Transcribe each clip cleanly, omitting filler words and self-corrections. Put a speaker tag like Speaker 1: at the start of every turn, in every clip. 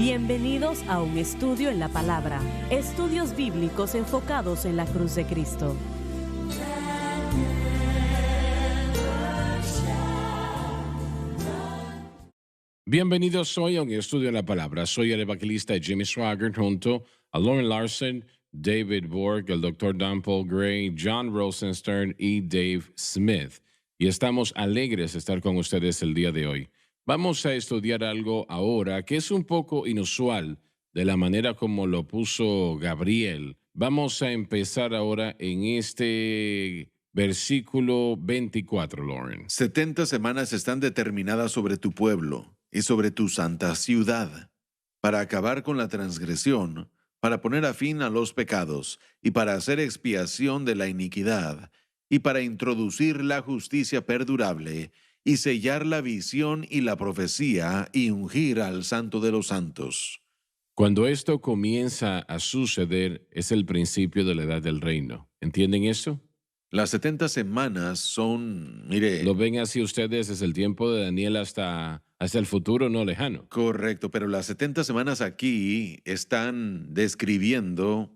Speaker 1: Bienvenidos a un estudio en la palabra, estudios bíblicos enfocados en la cruz de Cristo.
Speaker 2: Bienvenidos hoy a un estudio en la palabra. Soy el evangelista Jimmy Swaggart junto a Lauren Larson, David Borg, el Dr. Don Paul Gray, John Rosenstern y Dave Smith. Y estamos alegres de estar con ustedes el día de hoy. Vamos a estudiar algo ahora que es un poco inusual de la manera como lo puso Gabriel. Vamos a empezar ahora en este versículo 24, Lauren.
Speaker 3: 70 semanas están determinadas sobre tu pueblo y sobre tu santa ciudad, para acabar con la transgresión, para poner a fin a los pecados y para hacer expiación de la iniquidad, y para introducir la justicia perdurable y sellar la visión y la profecía y ungir al Santo de los Santos.
Speaker 2: Cuando esto comienza a suceder, es el principio de la edad del reino. ¿Entienden eso?
Speaker 3: Las 70 semanas son,
Speaker 2: ¿Lo ven así ustedes desde el tiempo de Daniel hasta el futuro no lejano?
Speaker 3: correcto, pero las 70 semanas aquí están describiendo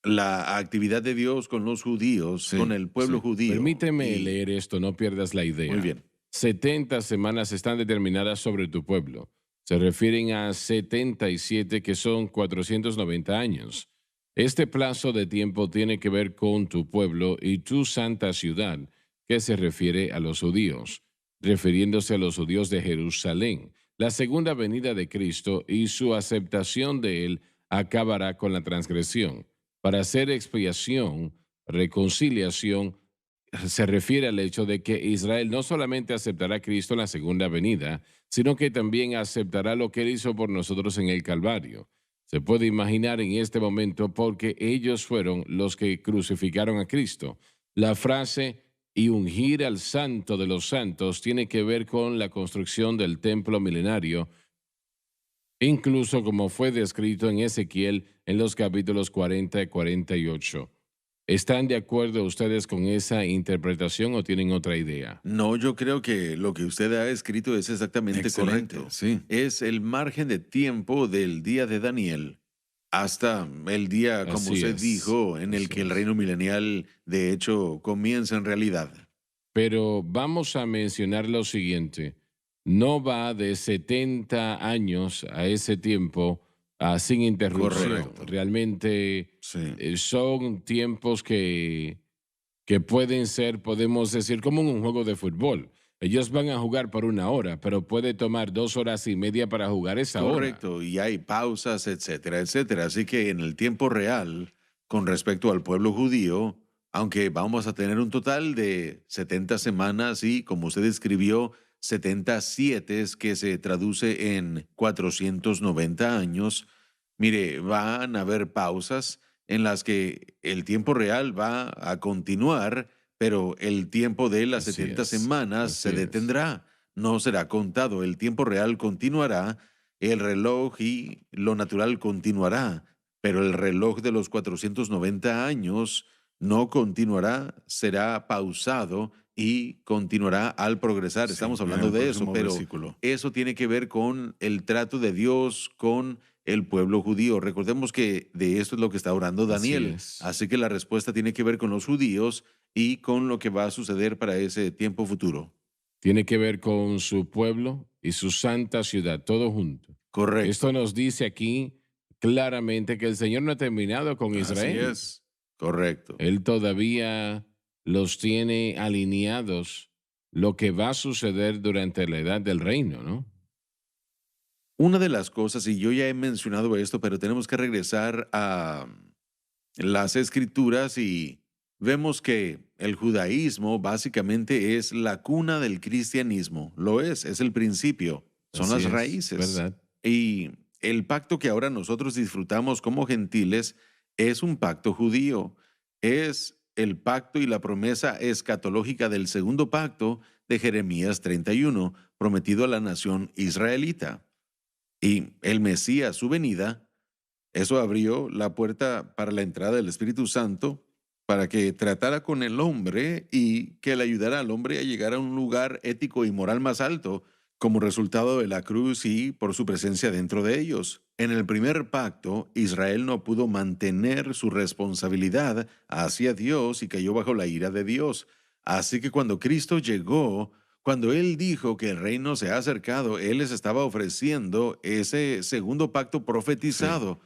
Speaker 3: la actividad de Dios con los judíos, con el pueblo judío.
Speaker 2: Permíteme
Speaker 3: Y-
Speaker 2: leer esto, no pierdas la idea.
Speaker 3: Muy bien.
Speaker 2: 70 semanas están determinadas sobre tu pueblo. Se refieren a 77, que son 490 años. Este plazo de tiempo tiene que ver con tu pueblo y tu santa ciudad, que se refiere a los judíos, refiriéndose a los judíos de Jerusalén. La segunda venida de Cristo y su aceptación de él acabará con la transgresión. Para hacer expiación, reconciliación, se refiere al hecho de que Israel no solamente aceptará a Cristo en la segunda venida, sino que también aceptará lo que él hizo por nosotros en el Calvario. Se puede imaginar en este momento porque ellos fueron los que crucificaron a Cristo. La frase y ungir al Santo de los Santos tiene que ver con la construcción del templo milenario, incluso como fue descrito en Ezequiel en los capítulos 40 y 48. ¿Están de acuerdo ustedes con esa interpretación o tienen otra idea?
Speaker 3: No, yo creo que lo que usted ha escrito es exactamente
Speaker 4: Excelente,
Speaker 3: correcto.
Speaker 4: sí.
Speaker 3: Es el margen de tiempo del día de Daniel hasta el día, como
Speaker 2: Así
Speaker 3: usted
Speaker 2: es,
Speaker 3: dijo, en el
Speaker 2: así
Speaker 3: que el
Speaker 2: es.
Speaker 3: reino milenial, de hecho, comienza en realidad.
Speaker 2: Pero vamos a mencionar lo siguiente. No va de 70 años a ese tiempo sin interrupción.
Speaker 3: Correcto.
Speaker 2: Realmente
Speaker 3: Sí.
Speaker 2: son tiempos que pueden ser, podemos decir, como en un juego de fútbol. Ellos van a jugar por 1 hora, pero puede tomar 2 horas y media para jugar esa hora.
Speaker 3: Correcto, y hay pausas, etcétera, etcétera. Así que en el tiempo real, con respecto al pueblo judío, aunque vamos a tener un total de 70 semanas y, como usted escribió, 77, que se traduce en 490 años, mire, van a haber pausas en las que el tiempo real va a continuar, pero el tiempo de las
Speaker 2: Así
Speaker 3: 70
Speaker 2: es,
Speaker 3: semanas
Speaker 2: así
Speaker 3: se
Speaker 2: es.
Speaker 3: detendrá. No será contado, el tiempo real continuará, el reloj y lo natural continuará, pero el reloj de los 490 años no continuará, será pausado y continuará al progresar.
Speaker 4: Sí,
Speaker 3: Estamos
Speaker 4: en
Speaker 3: hablando
Speaker 4: el
Speaker 3: de eso,
Speaker 4: próximo
Speaker 3: pero
Speaker 4: versículo.
Speaker 3: eso tiene que ver con el trato de Dios con el pueblo judío. Recordemos que de esto es lo que está orando
Speaker 2: Así
Speaker 3: Daniel.
Speaker 2: es.
Speaker 3: Así que la respuesta tiene que ver con los judíos y con lo que va a suceder para ese tiempo futuro.
Speaker 2: Tiene que ver con su pueblo y su santa ciudad, todo junto.
Speaker 3: Correcto.
Speaker 2: Esto nos dice aquí claramente que el Señor no ha terminado con
Speaker 4: Así
Speaker 2: Israel.
Speaker 4: es.
Speaker 3: Correcto.
Speaker 2: Él todavía los tiene alineados lo que va a suceder durante la edad del reino, ¿no?
Speaker 3: Una de las cosas, y yo ya he mencionado esto, pero tenemos que regresar a las escrituras y vemos que el judaísmo básicamente es la cuna del cristianismo. Lo es el principio, son
Speaker 2: Así
Speaker 3: las
Speaker 2: es,
Speaker 3: raíces.
Speaker 2: ¿verdad?
Speaker 3: Y el pacto que ahora nosotros disfrutamos como gentiles es un pacto judío. Es el pacto y la promesa escatológica del segundo pacto de Jeremías 31, prometido a la nación israelita. Y el Mesías, su venida, eso abrió la puerta para la entrada del Espíritu Santo para que tratara con el hombre y que le ayudara al hombre a llegar a un lugar ético y moral más alto, como resultado de la cruz y por su presencia dentro de ellos. En el primer pacto, Israel no pudo mantener su responsabilidad hacia Dios y cayó bajo la ira de Dios. Así que cuando Cristo llegó, cuando Él dijo que el reino se ha acercado, Él les estaba ofreciendo ese segundo pacto
Speaker 2: Sí.
Speaker 3: profetizado.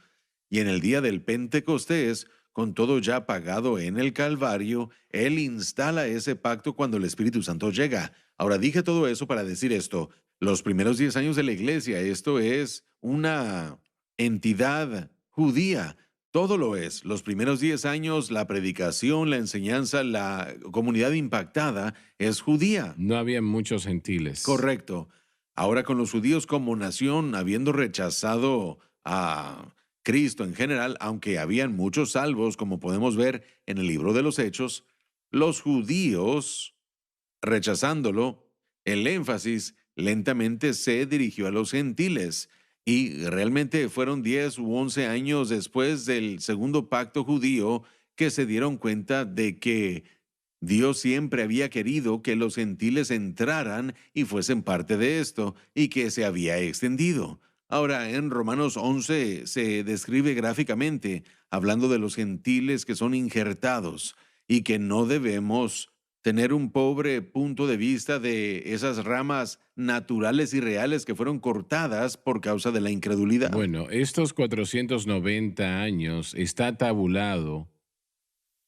Speaker 3: Y en el día del Pentecostés, con todo ya pagado en el Calvario, Él instala ese pacto cuando el Espíritu Santo llega. Ahora dije todo eso para decir esto. Los primeros 10 años de la iglesia, esto es una entidad judía. Todo lo es. Los primeros 10 años, la predicación, la enseñanza, la comunidad impactada es judía.
Speaker 2: No había muchos gentiles.
Speaker 3: Correcto. Ahora con los judíos como nación, habiendo rechazado a Cristo en general, aunque habían muchos salvos, como podemos ver en el libro de los Hechos, los judíos, rechazándolo, el énfasis lentamente se dirigió a los gentiles. Y realmente fueron 10 u 11 años después del segundo pacto judío que se dieron cuenta de que Dios siempre había querido que los gentiles entraran y fuesen parte de esto, y que se había extendido. Ahora, en Romanos 11 se describe gráficamente, hablando de los gentiles que son injertados y que no debemos tener un pobre punto de vista de esas ramas naturales y reales que fueron cortadas por causa de la incredulidad.
Speaker 2: Bueno, estos 490 años está tabulado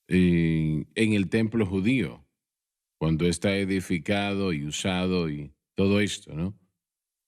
Speaker 2: en el templo judío, cuando está edificado y usado y todo esto, ¿no?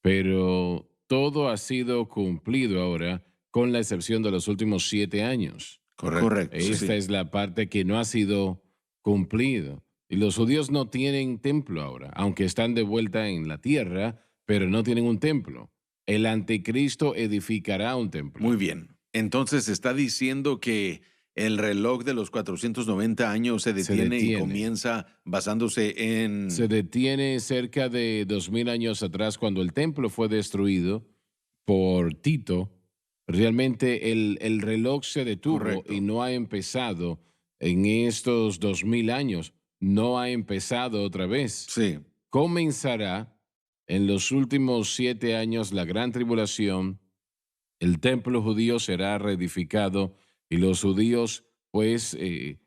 Speaker 2: Pero todo ha sido cumplido ahora, con la excepción de los últimos 7 años.
Speaker 3: Correcto, sí,
Speaker 2: Esta
Speaker 3: sí.
Speaker 2: es la parte que no ha sido cumplido. Y los judíos no tienen templo ahora, aunque están de vuelta en la tierra, pero no tienen un templo. El anticristo edificará un templo.
Speaker 3: Muy bien. Entonces está diciendo que el reloj de los 490 años se
Speaker 2: Se
Speaker 3: detiene y
Speaker 2: detiene.
Speaker 3: comienza basándose
Speaker 2: Se
Speaker 3: en...
Speaker 2: detiene cerca de 2000 años atrás, cuando el templo fue destruido por Tito. Realmente el reloj se detuvo y
Speaker 3: Correcto.
Speaker 2: no ha empezado en estos 2000 años. No ha empezado otra vez.
Speaker 3: Sí,
Speaker 2: Comenzará en los últimos 7 años la gran tribulación. El templo judío será reedificado y los judíos pues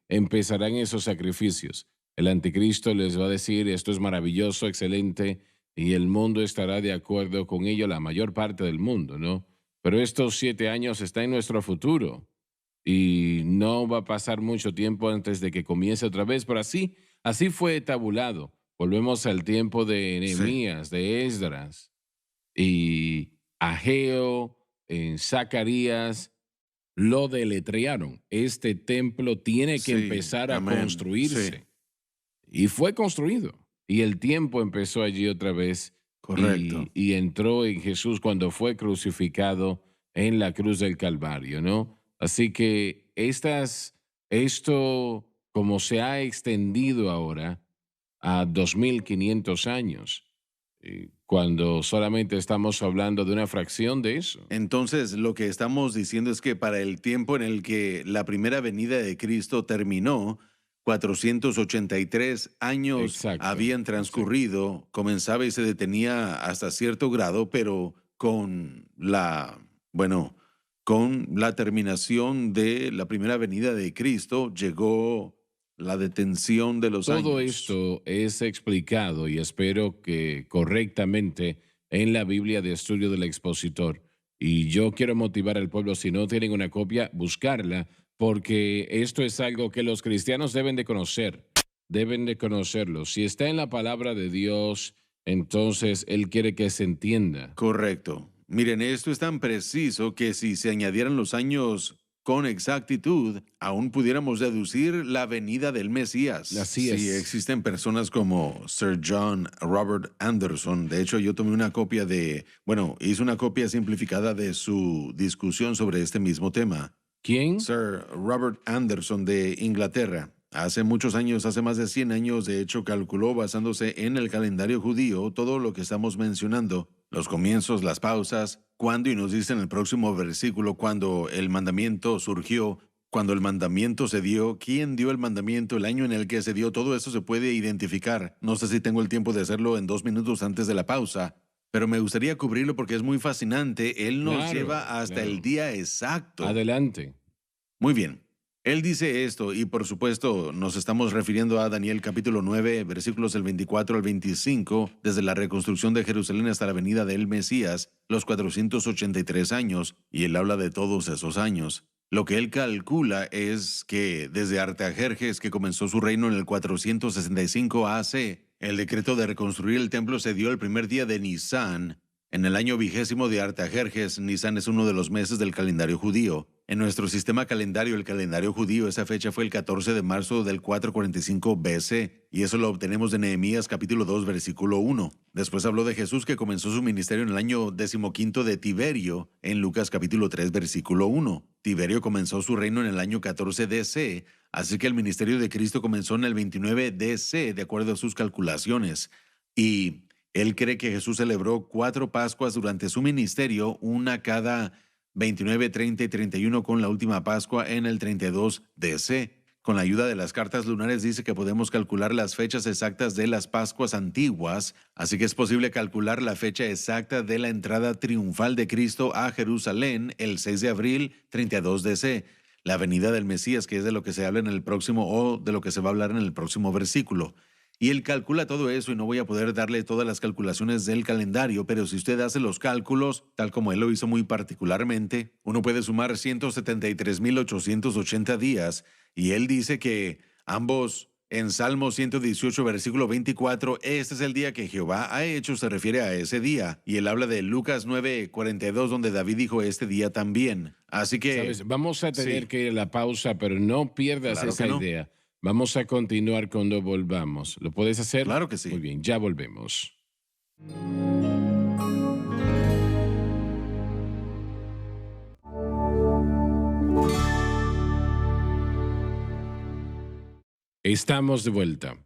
Speaker 2: empezarán esos sacrificios. El anticristo les va a decir: esto es maravilloso, excelente, y el mundo estará de acuerdo con ello, la mayor parte del mundo, ¿no? Pero estos 7 años están en nuestro futuro y no va a pasar mucho tiempo antes de que comience otra vez, pero así fue tabulado. Volvemos al tiempo de
Speaker 3: sí,
Speaker 2: Nehemías, de Esdras y Ageo, en Zacarías, lo deletrearon. Este templo tiene que
Speaker 3: sí,
Speaker 2: empezar a
Speaker 3: amén, sí,
Speaker 2: construirse. Y fue construido. Y el tiempo empezó allí otra vez
Speaker 3: correcto.
Speaker 2: y entró en Jesús cuando fue crucificado en la cruz del Calvario, ¿no? Así que esto, como se ha extendido ahora a 2500 años, cuando solamente estamos hablando de una fracción de eso.
Speaker 3: Entonces, lo que estamos diciendo es que para el tiempo en el que la primera venida de Cristo terminó, 483 años
Speaker 2: Exacto,
Speaker 3: habían
Speaker 2: exacto.
Speaker 3: transcurrido, comenzaba y se detenía hasta cierto grado, pero bueno, con la terminación de la primera venida de Cristo llegó la detención de los
Speaker 2: Todo
Speaker 3: años.
Speaker 2: esto es explicado y espero que correctamente en la Biblia de estudio del expositor. Y yo quiero motivar al pueblo, si no tienen una copia, buscarla, porque esto es algo que los cristianos deben de conocerlo. Si está en la palabra de Dios, entonces Él quiere que se entienda.
Speaker 3: Correcto. Miren, esto es tan preciso que si se añadieran los años con exactitud, aún pudiéramos deducir la venida del Mesías.
Speaker 2: Así
Speaker 3: Sí,
Speaker 2: es.
Speaker 3: existen personas como Sir John Robert Anderson. De hecho, yo tomé una copia hice una copia simplificada de su discusión sobre este mismo tema.
Speaker 2: ¿Quién?
Speaker 3: Sir Robert Anderson de Inglaterra. Hace muchos años, hace más de 100 años, de hecho, calculó basándose en el calendario judío todo lo que estamos mencionando, los comienzos, las pausas, cuándo, y nos dice en el próximo versículo cuando el mandamiento surgió, cuando el mandamiento se dio, quién dio el mandamiento, el año en el que se dio, todo eso se puede identificar. No sé si tengo el tiempo de hacerlo en 2 minutos antes de la pausa, Pero me gustaría cubrirlo porque es muy fascinante. Él nos
Speaker 2: Claro,
Speaker 3: lleva hasta el
Speaker 2: claro.
Speaker 3: día exacto.
Speaker 2: Adelante.
Speaker 3: Muy bien. Él dice esto y por supuesto nos estamos refiriendo a Daniel capítulo 9, versículos del 24 al 25, desde la reconstrucción de Jerusalén hasta la venida del Mesías, los 483 años, y él habla de todos esos años. Lo que él calcula es que desde Artajerjes, que comenzó su reino en el 465 AC, el decreto de reconstruir el templo se dio el primer día de Nisán. En el año 20 de Artajerjes, Nisán es uno de los meses del calendario judío. En nuestro sistema calendario, el calendario judío, esa fecha fue el 14 de marzo del 445 BC, y eso lo obtenemos de Nehemías capítulo 2, versículo 1. Después habló de Jesús que comenzó su ministerio en el año 15 de Tiberio, en Lucas capítulo 3, versículo 1. Tiberio comenzó su reino en el año 14 DC, así que el ministerio de Cristo comenzó en el 29 DC, de acuerdo a sus calculaciones. Y él cree que Jesús celebró 4 Pascuas durante su ministerio, una cada 29, 30 y 31, con la última Pascua en el 32 DC. Con la ayuda de las cartas lunares dice que podemos calcular las fechas exactas de las Pascuas antiguas, así que es posible calcular la fecha exacta de la entrada triunfal de Cristo a Jerusalén el 6 de abril 32 DC, la venida del Mesías, que es de lo que se habla en el próximo o de lo que se va a hablar en el próximo versículo. Y él calcula todo eso y no voy a poder darle todas las calculaciones del calendario, pero si usted hace los cálculos, tal como él lo hizo muy particularmente, uno puede sumar 173,880 días. Y él dice que ambos, en Salmo 118, versículo 24, este es el día que Jehová ha hecho, se refiere a ese día. Y él habla de Lucas 9:42, donde David dijo este día también. Así que...
Speaker 2: ¿Sabes? Vamos a tener
Speaker 3: sí,
Speaker 2: que ir a la pausa, pero no pierdas
Speaker 3: claro
Speaker 2: esa
Speaker 3: que no.
Speaker 2: idea. Vamos a continuar cuando volvamos. ¿Lo puedes hacer?
Speaker 3: Claro que
Speaker 2: Muy
Speaker 3: sí.
Speaker 2: bien, ya volvemos. Estamos de vuelta.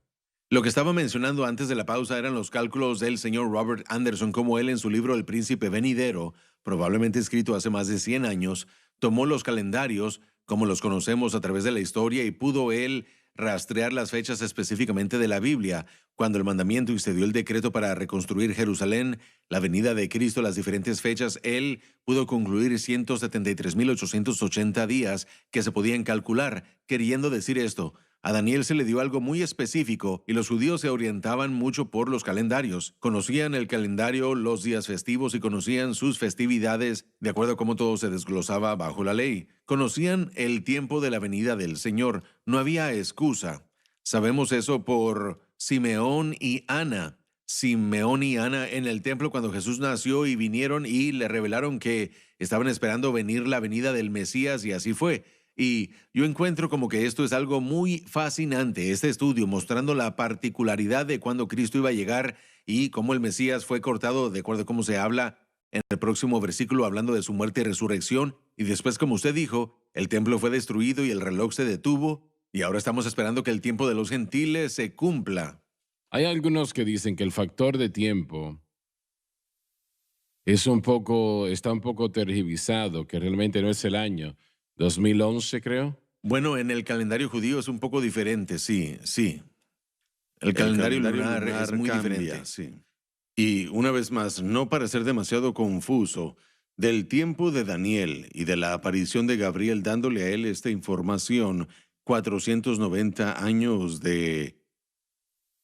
Speaker 3: Lo que estaba mencionando antes de la pausa eran los cálculos del señor Robert Anderson, como él en su libro El Príncipe Venidero, probablemente escrito hace más de 100 años, tomó los calendarios, como los conocemos a través de la historia, y pudo él rastrear las fechas específicamente de la Biblia, cuando el mandamiento y se dio el decreto para reconstruir Jerusalén, la venida de Cristo, las diferentes fechas, él pudo concluir 173,880 días que se podían calcular, queriendo decir esto. A Daniel se le dio algo muy específico y los judíos se orientaban mucho por los calendarios. Conocían el calendario, los días festivos y conocían sus festividades de acuerdo a cómo todo se desglosaba bajo la ley. Conocían el tiempo de la venida del Señor. No había excusa. Sabemos eso por Simeón y Ana. Simeón y Ana en el templo cuando Jesús nació y vinieron y le revelaron que estaban esperando venir la venida del Mesías y así fue. Y yo encuentro como que esto es algo muy fascinante, este estudio mostrando la particularidad de cuando Cristo iba a llegar y cómo el Mesías fue cortado de acuerdo a cómo se habla en el próximo versículo hablando de su muerte y resurrección. Y después, como usted dijo, el templo fue destruido y el reloj se detuvo y ahora estamos esperando que el tiempo de los gentiles se cumpla.
Speaker 2: Hay algunos que dicen que el factor de tiempo está un poco tergiversado, que realmente no es el año 2011, creo.
Speaker 3: Bueno, en el calendario judío es un poco diferente, sí, sí. El calendario lunar es muy
Speaker 4: cambia,
Speaker 3: diferente.
Speaker 4: sí.
Speaker 3: Y una vez más, no para ser demasiado confuso, del tiempo de Daniel y de la aparición de Gabriel dándole a él esta información, 490 años de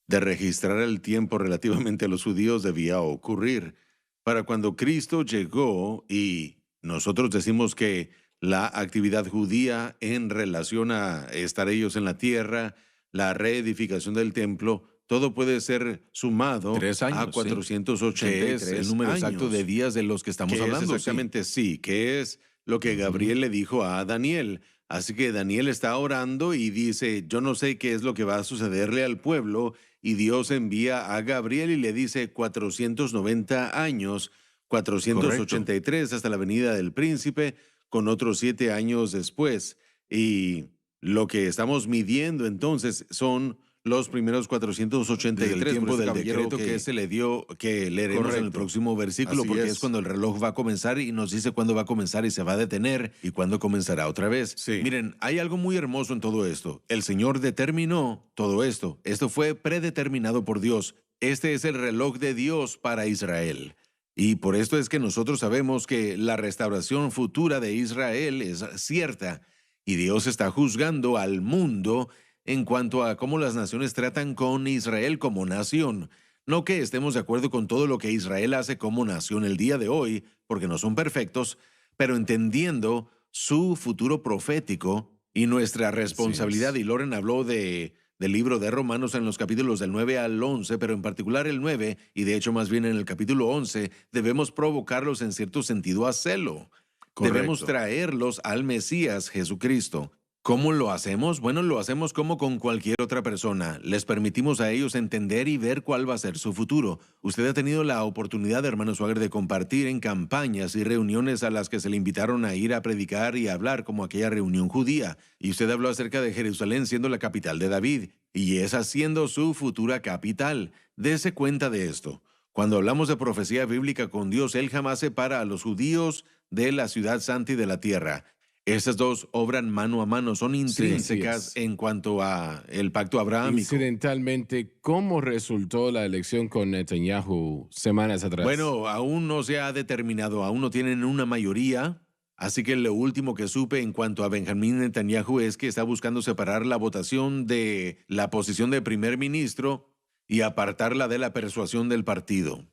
Speaker 3: registrar el tiempo relativamente a los judíos debía ocurrir. Para cuando Cristo llegó y nosotros decimos que la actividad judía en relación a estar ellos en la tierra, la reedificación del templo, todo puede ser sumado
Speaker 4: 3 años,
Speaker 3: a
Speaker 4: sí.
Speaker 3: 483
Speaker 4: Que es
Speaker 3: el número exacto
Speaker 4: años.
Speaker 3: de días de los que estamos
Speaker 4: Que es
Speaker 3: hablando.
Speaker 4: exactamente,
Speaker 3: sí, que es lo que Gabriel le dijo a Daniel. Así que Daniel está orando y dice, yo no sé qué es lo que va a sucederle al pueblo, y Dios envía a Gabriel y le dice 490 años, 483 hasta la venida del príncipe, con otros 7 años después. Y lo que estamos midiendo entonces son los primeros 483
Speaker 4: Del tiempo
Speaker 3: por ese
Speaker 4: del
Speaker 3: caballero
Speaker 4: decreto
Speaker 3: que se le dio, que leeremos en el
Speaker 4: Correcto.
Speaker 3: próximo versículo,
Speaker 4: Así
Speaker 3: porque
Speaker 4: es.
Speaker 3: es cuando el reloj va a comenzar y nos dice cuándo va a comenzar y se va a detener y cuándo comenzará otra vez.
Speaker 4: Sí.
Speaker 3: Miren, hay algo muy hermoso en todo esto. El Señor determinó todo esto. Esto fue predeterminado por Dios. Este es el reloj de Dios para Israel. Y por esto es que nosotros sabemos que la restauración futura de Israel es cierta y Dios está juzgando al mundo en cuanto a cómo las naciones tratan con Israel como nación. No que estemos de acuerdo con todo lo que Israel hace como nación el día de hoy, porque no son perfectos, pero entendiendo su futuro profético y nuestra responsabilidad. Y Loren habló del libro de Romanos en los capítulos del 9 al 11, pero en particular el 9, y de hecho más bien en el capítulo 11, debemos provocarlos en cierto sentido a celo.
Speaker 2: Correcto.
Speaker 3: Debemos traerlos al Mesías Jesucristo. ¿Cómo lo hacemos? Bueno, lo hacemos como con cualquier otra persona. Les permitimos a ellos entender y ver cuál va a ser su futuro. Usted ha tenido la oportunidad, hermano Swagger, de compartir en campañas y reuniones a las que se le invitaron a ir a predicar y a hablar, como aquella reunión judía. Y usted habló acerca de Jerusalén siendo la capital de David, y esa siendo su futura capital. Dese cuenta de esto. Cuando hablamos de profecía bíblica con Dios, Él jamás separa a los judíos de la ciudad santa y de la tierra. Esas dos obran mano a mano, son intrínsecas en cuanto a el pacto abrahámico.
Speaker 2: Incidentalmente, ¿cómo resultó la elección con Netanyahu semanas atrás?
Speaker 3: Bueno, aún no se ha determinado, aún no tienen una mayoría, así que lo último que supe en cuanto a Benjamín Netanyahu es que está buscando separar la votación de la posición de primer ministro y apartarla de la persuasión del partido.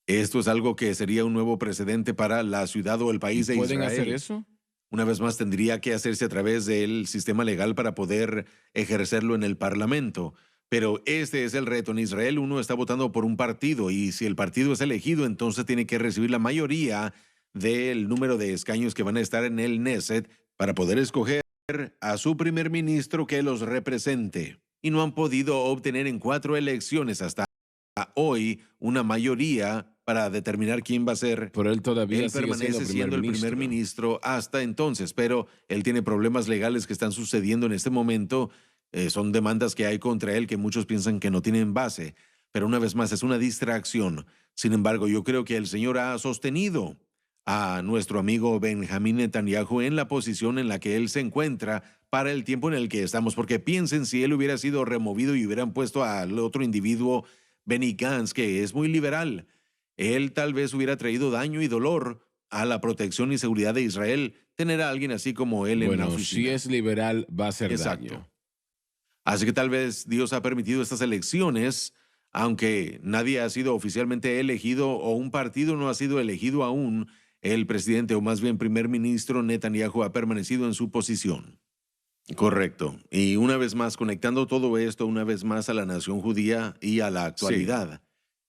Speaker 3: Esto es algo que sería un nuevo precedente para la ciudad o el país de Israel.
Speaker 2: ¿Pueden hacer eso?
Speaker 3: Una vez más, tendría que hacerse a través del sistema legal para poder ejercerlo en el Parlamento. Pero este es el reto. En Israel uno está votando por un partido y si el partido es elegido, entonces tiene que recibir la mayoría del número de escaños que van a estar en el Knesset para poder escoger a su primer ministro que los represente. Y no han podido obtener en 4 elecciones hasta hoy una mayoría para determinar quién va a ser.
Speaker 2: Pero él todavía
Speaker 3: Él permanece siendo el primer ministro hasta entonces, pero él tiene problemas legales que están sucediendo en este momento. Son demandas que hay contra él que muchos piensan que no tienen base, pero una vez más es una distracción. Sin embargo, yo creo que el Señor ha sostenido a nuestro amigo Benjamín Netanyahu en la posición en la que él se encuentra para el tiempo en el que estamos, porque piensen si él hubiera sido removido y hubieran puesto al otro individuo, Benny Gantz, que es muy liberal. Él tal vez hubiera traído daño y dolor a la protección y seguridad de Israel tener a alguien así como él en la oficina.
Speaker 2: Si es liberal, va a hacer
Speaker 3: Exacto.
Speaker 2: daño.
Speaker 3: Así que tal vez Dios ha permitido estas elecciones, aunque nadie ha sido oficialmente elegido o un partido no ha sido elegido aún, el presidente o más bien primer ministro Netanyahu ha permanecido en su posición. Correcto. Y una vez más, conectando todo esto una vez más a la nación judía y a la actualidad. Sí.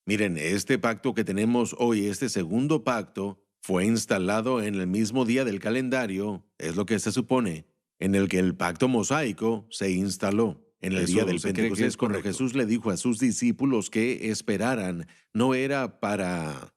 Speaker 3: Miren, este pacto que tenemos hoy, este segundo pacto, fue instalado en el mismo día del calendario, es lo que se supone, en el que el pacto mosaico se instaló. En el día del Pentecostés, cuando Jesús le dijo a sus discípulos que esperaran, no era para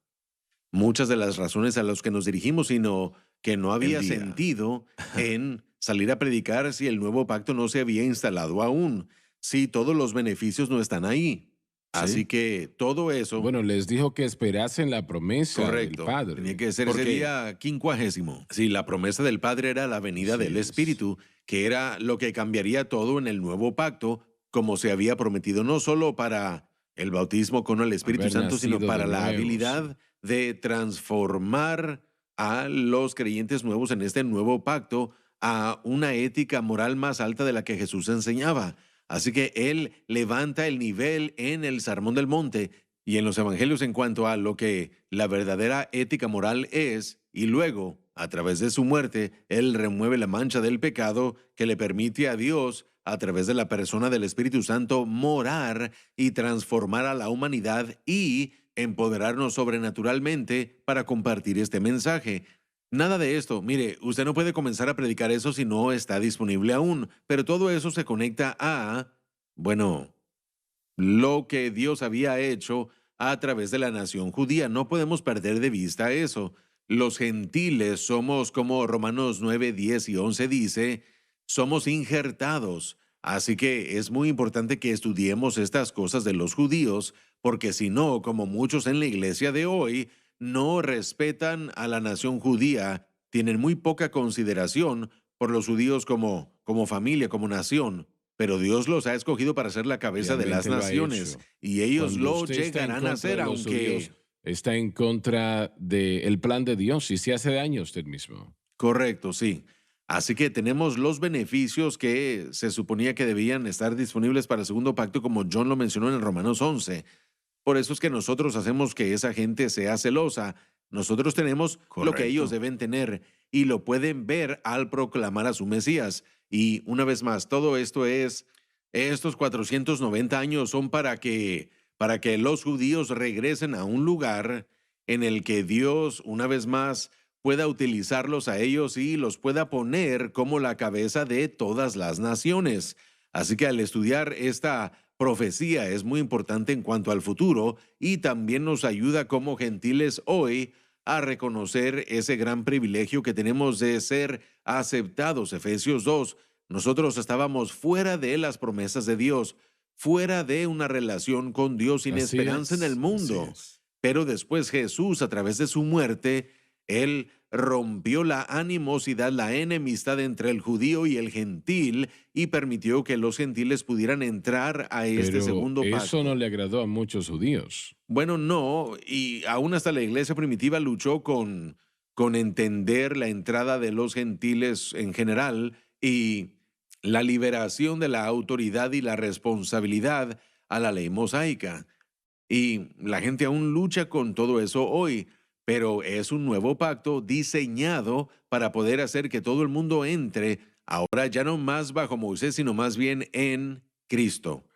Speaker 3: muchas de las razones a las que nos dirigimos, sino que no había sentido en salir a predicar si el nuevo pacto no se había instalado aún, si todos los beneficios no están ahí. Así que todo eso...
Speaker 2: Bueno, les dijo que esperasen la promesa del Padre.
Speaker 3: Tenía que ser ese día 50. Sí, la promesa del Padre era la venida del Espíritu, que era lo que cambiaría todo en el nuevo pacto, como se había prometido, no solo para el bautismo con el Espíritu Santo, sino para la habilidad de transformar a los creyentes nuevos en este nuevo pacto a una ética moral más alta de la que Jesús enseñaba. Así que él levanta el nivel en el Sermón del Monte y en los evangelios en cuanto a lo que la verdadera ética moral es, y luego, a través de su muerte, él remueve la mancha del pecado que le permite a Dios, a través de la persona del Espíritu Santo, morar y transformar a la humanidad y empoderarnos sobrenaturalmente para compartir este mensaje. Nada de esto. Mire, usted no puede comenzar a predicar eso si no está disponible aún, pero todo eso se conecta a, bueno, lo que Dios había hecho a través de la nación judía. No podemos perder de vista eso. Los gentiles somos, como Romanos 9, 10 y 11 dice, somos injertados. Así que es muy importante que estudiemos estas cosas de los judíos, porque si no, como muchos en la iglesia de hoy, no respetan a la nación judía, tienen muy poca consideración por los judíos como familia, como nación, pero Dios los ha escogido para ser la cabeza de las naciones y ellos lo llegarán a hacer, aunque
Speaker 2: está en contra del plan de Dios y se hace daño a usted mismo.
Speaker 3: Correcto, sí. Así que tenemos los beneficios que se suponía que debían estar disponibles para el segundo pacto, como John lo mencionó en el Romanos 11. Por eso es que nosotros hacemos que esa gente sea celosa. Nosotros tenemos lo que ellos deben tener y lo pueden ver al proclamar a su Mesías. Y una vez más, todo esto es, estos 490 años son para que los judíos regresen a un lugar en el que Dios, una vez más, pueda utilizarlos a ellos y los pueda poner como la cabeza de todas las naciones. Así que al estudiar esta profecía es muy importante en cuanto al futuro y también nos ayuda como gentiles hoy a reconocer ese gran privilegio que tenemos de ser aceptados. Efesios 2, nosotros estábamos fuera de las promesas de Dios, fuera de una relación con Dios, sin esperanza en el mundo. Pero después Jesús, a través de su muerte, Él rompió la animosidad, la enemistad entre el judío y el gentil y permitió que los gentiles pudieran entrar a este segundo pacto.
Speaker 2: Eso no le agradó a muchos judíos.
Speaker 3: Bueno, no, y aún hasta la iglesia primitiva luchó con entender la entrada de los gentiles en general y la liberación de la autoridad y la responsabilidad a la ley mosaica. Y la gente aún lucha con todo eso hoy. Pero es un nuevo pacto diseñado para poder hacer que todo el mundo entre, ahora ya no más bajo Moisés, sino más bien en Cristo.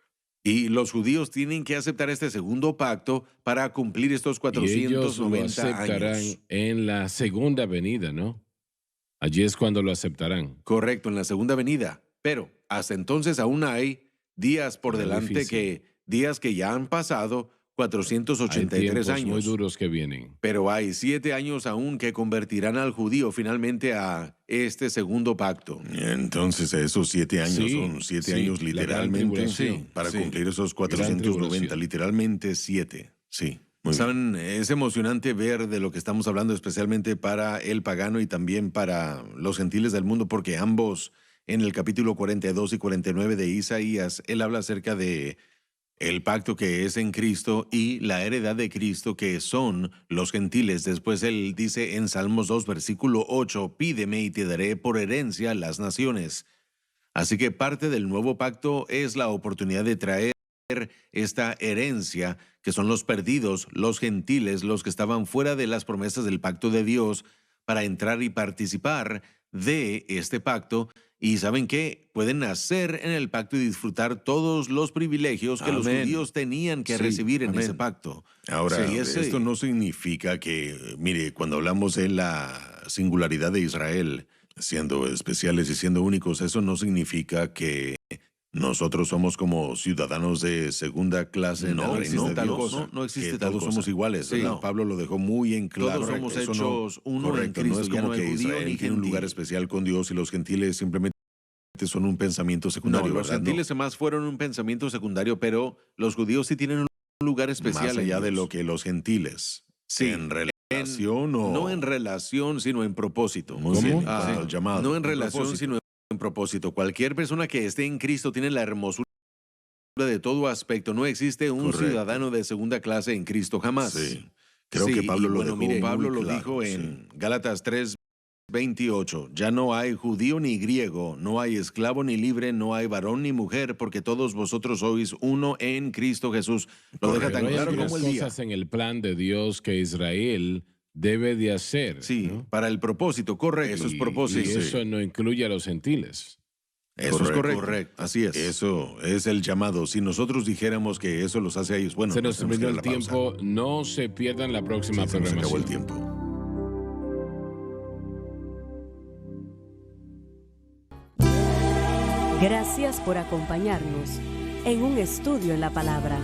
Speaker 3: Y los judíos tienen que aceptar este segundo pacto para cumplir estos 490
Speaker 2: y ellos lo aceptarán
Speaker 3: años.
Speaker 2: En la segunda venida, ¿no? Allí es cuando lo aceptarán.
Speaker 3: Correcto, en la segunda venida. Pero hasta entonces aún hay días por delante días que ya han pasado, 483
Speaker 2: hay
Speaker 3: años.
Speaker 2: Muy duros que vienen.
Speaker 3: Pero hay 7 años aún que convertirán al judío finalmente a este segundo pacto. Entonces esos 7 años son 7 años literalmente para cumplir esos 490, literalmente 7. Sí. Saben, es emocionante ver de lo que estamos hablando, especialmente para el pagano y también para los gentiles del mundo, porque ambos en el capítulo 42 y 49 de Isaías, él habla acerca de el pacto que es en Cristo y la heredad de Cristo que son los gentiles. Después él dice en Salmos 2, versículo 8, pídeme y te daré por herencia las naciones. Así que parte del nuevo pacto es la oportunidad de traer esta herencia, que son los perdidos, los gentiles, los que estaban fuera de las promesas del pacto de Dios, para entrar y participar de este pacto. Y ¿saben qué? Pueden nacer en el pacto y disfrutar todos los privilegios que los judíos tenían que recibir en ese pacto. Ahora, esto no significa que, mire, cuando hablamos de la singularidad de Israel, siendo especiales y siendo únicos, eso no significa que nosotros somos como ciudadanos de segunda clase. No existe tal cosa. No existe tal cosa. Todos somos iguales. Sí. Pablo lo dejó muy en claro. Todos somos hechos uno en Cristo. No es como que Israel tiene un lugar especial con Dios y los gentiles simplemente son un pensamiento secundario. No, los gentiles además fueron un pensamiento secundario, pero los judíos sí tienen un lugar especial más allá de lo que los gentiles. Sí. ¿En relación o...? No en relación, sino en propósito.
Speaker 2: ¿Cómo?
Speaker 3: El llamado. No en relación, sino en propósito. Cualquier persona que esté en Cristo tiene la hermosura de todo aspecto. No existe un ciudadano de segunda clase en Cristo jamás. Sí. Creo que Pablo lo dejó Pablo lo dijo en Gálatas 3:28. Ya no hay judío ni griego, no hay esclavo ni libre, no hay varón ni mujer, porque todos vosotros sois uno en Cristo Jesús. Lo deja tan claro como el día.
Speaker 2: Cosas en el plan de Dios que Israel debe de hacer.
Speaker 3: Sí,
Speaker 2: ¿no?
Speaker 3: Para el propósito, correcto. Eso es propósito.
Speaker 2: Y eso no incluye a los gentiles.
Speaker 3: Eso es correcto. Así es. Eso es el llamado. Si nosotros dijéramos que eso los hace a ellos, bueno,
Speaker 2: se nos terminó el tiempo. No se pierdan la próxima programación.
Speaker 3: Se acabó el tiempo.
Speaker 1: Gracias por acompañarnos en un estudio en la palabra.